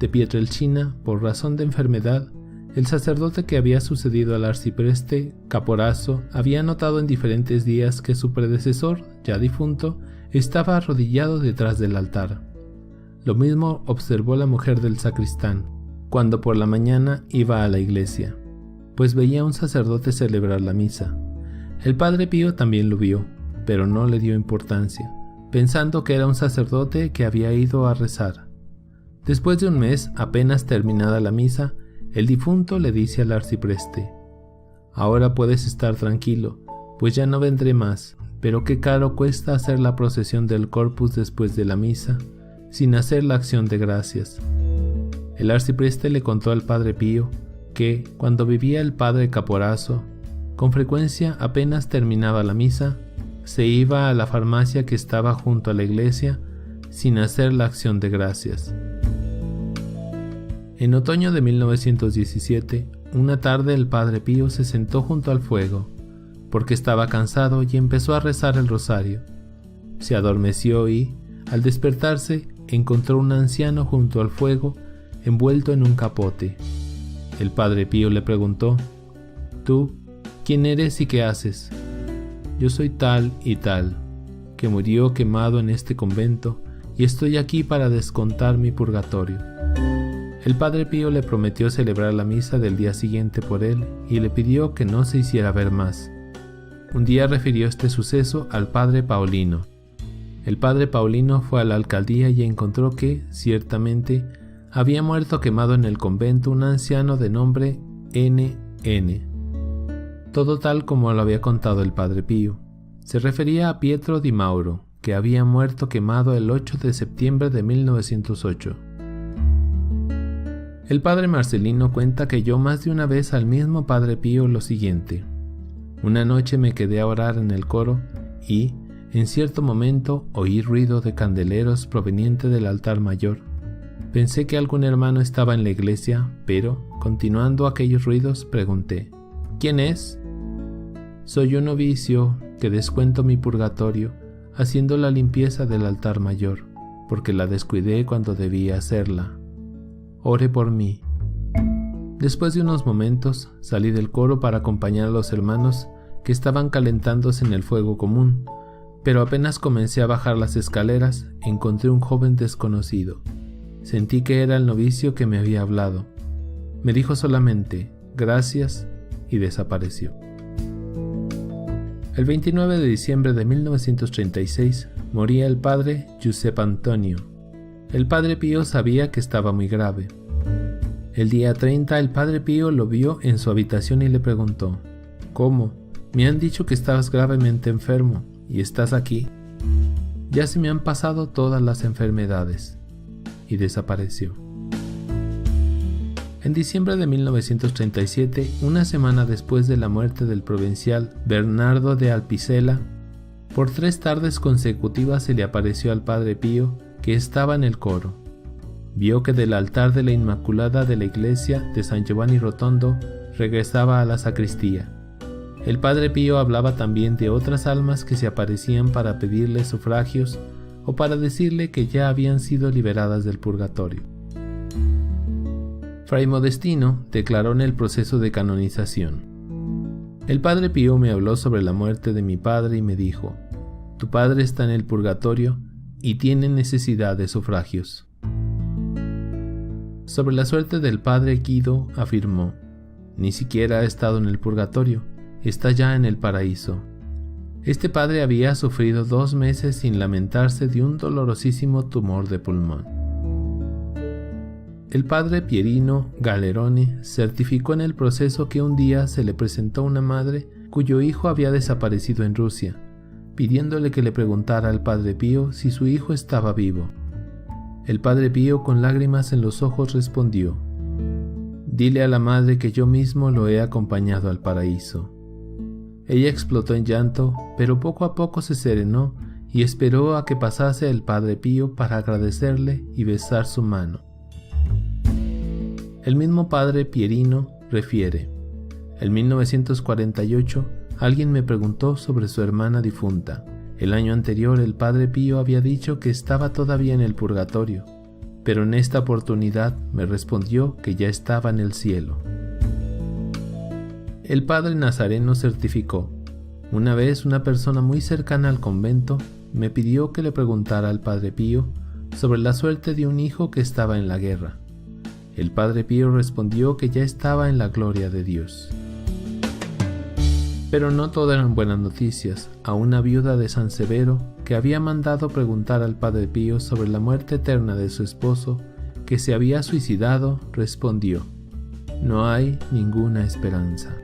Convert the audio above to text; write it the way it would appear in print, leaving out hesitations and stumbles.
de Pietrelcina, por razón de enfermedad, el sacerdote que había sucedido al arcipreste Caporaso había notado en diferentes días que su predecesor, ya difunto, estaba arrodillado detrás del altar. Lo mismo observó la mujer del sacristán, cuando por la mañana iba a la iglesia, pues veía a un sacerdote celebrar la misa. El padre Pío también lo vio, pero no le dio importancia, pensando que era un sacerdote que había ido a rezar. Después de un mes, apenas terminada la misa, el difunto le dice al arcipreste: «Ahora puedes estar tranquilo, pues ya no vendré más, pero qué caro cuesta hacer la procesión del Corpus después de la misa, sin hacer la acción de gracias». El arcipreste le contó al padre Pío que, cuando vivía el padre Caporaso, con frecuencia apenas terminaba la misa, se iba a la farmacia que estaba junto a la iglesia sin hacer la acción de gracias. En otoño de 1917, una tarde el padre Pío se sentó junto al fuego, porque estaba cansado, y empezó a rezar el rosario. Se adormeció y, al despertarse, encontró un anciano junto al fuego, envuelto en un capote. El padre Pío le preguntó: «¿Tú, quién eres y qué haces?». «Yo soy tal y tal, que murió quemado en este convento, y estoy aquí para descontar mi purgatorio». El padre Pío le prometió celebrar la misa del día siguiente por él y le pidió que no se hiciera ver más. Un día refirió este suceso al padre Paulino. El padre Paulino fue a la alcaldía y encontró que, ciertamente, había muerto quemado en el convento un anciano de nombre N.N. Todo tal como lo había contado el padre Pío. Se refería a Pietro di Mauro, que había muerto quemado el 8 de septiembre de 1908. El padre Marcelino cuenta que oyó más de una vez al mismo padre Pío lo siguiente: «Una noche me quedé a orar en el coro y, en cierto momento, oí ruido de candeleros proveniente del altar mayor. Pensé que algún hermano estaba en la iglesia, pero, continuando aquellos ruidos, pregunté: ¿quién es? Soy un novicio que descuento mi purgatorio haciendo la limpieza del altar mayor, porque la descuidé cuando debía hacerla. Ore por mí». Después de unos momentos salí del coro para acompañar a los hermanos que estaban calentándose en el fuego común, pero apenas comencé a bajar las escaleras encontré un joven desconocido. Sentí que era el novicio que me había hablado. Me dijo solamente «gracias» y desapareció. El 29 de diciembre de 1936 moría el padre Giuseppe Antonio. El padre Pío sabía que estaba muy grave. El día 30 el padre Pío lo vio en su habitación y le preguntó: «¿Cómo? Me han dicho que estabas gravemente enfermo y estás aquí». «Ya se me han pasado todas las enfermedades», y desapareció. En diciembre de 1937, una semana después de la muerte del provincial Bernardo de Alpicela, por 3 tardes consecutivas se le apareció al padre Pío, que estaba en el coro. Vio que del altar de la Inmaculada de la iglesia de San Giovanni Rotondo regresaba a la sacristía. El padre Pío hablaba también de otras almas que se aparecían para pedirle sufragios o para decirle que ya habían sido liberadas del purgatorio. Fray Modestino declaró en el proceso de canonización: «El padre Pío me habló sobre la muerte de mi padre y me dijo: tu padre está en el purgatorio y tiene necesidad de sufragios». Sobre la suerte del padre Guido afirmó: «Ni siquiera ha estado en el purgatorio, está ya en el paraíso». Este padre había sufrido 2 meses sin lamentarse de un dolorosísimo tumor de pulmón. El padre Pierino Galerone certificó en el proceso que un día se le presentó una madre cuyo hijo había desaparecido en Rusia, pidiéndole que le preguntara al padre Pío si su hijo estaba vivo. El padre Pío, con lágrimas en los ojos, respondió: «Dile a la madre que yo mismo lo he acompañado al paraíso». Ella explotó en llanto, pero poco a poco se serenó y esperó a que pasase el padre Pío para agradecerle y besar su mano. El mismo padre Pierino refiere: en 1948 alguien me preguntó sobre su hermana difunta. El año anterior el padre Pío había dicho que estaba todavía en el purgatorio, pero en esta oportunidad me respondió que ya estaba en el cielo. El padre Nazareno certificó: una vez una persona muy cercana al convento me pidió que le preguntara al padre Pío sobre la suerte de un hijo que estaba en la guerra. El padre Pío respondió que ya estaba en la gloria de Dios. Pero no todo eran buenas noticias. A una viuda de San Severo, que había mandado preguntar al padre Pío sobre la muerte eterna de su esposo, que se había suicidado, respondió: no hay ninguna esperanza.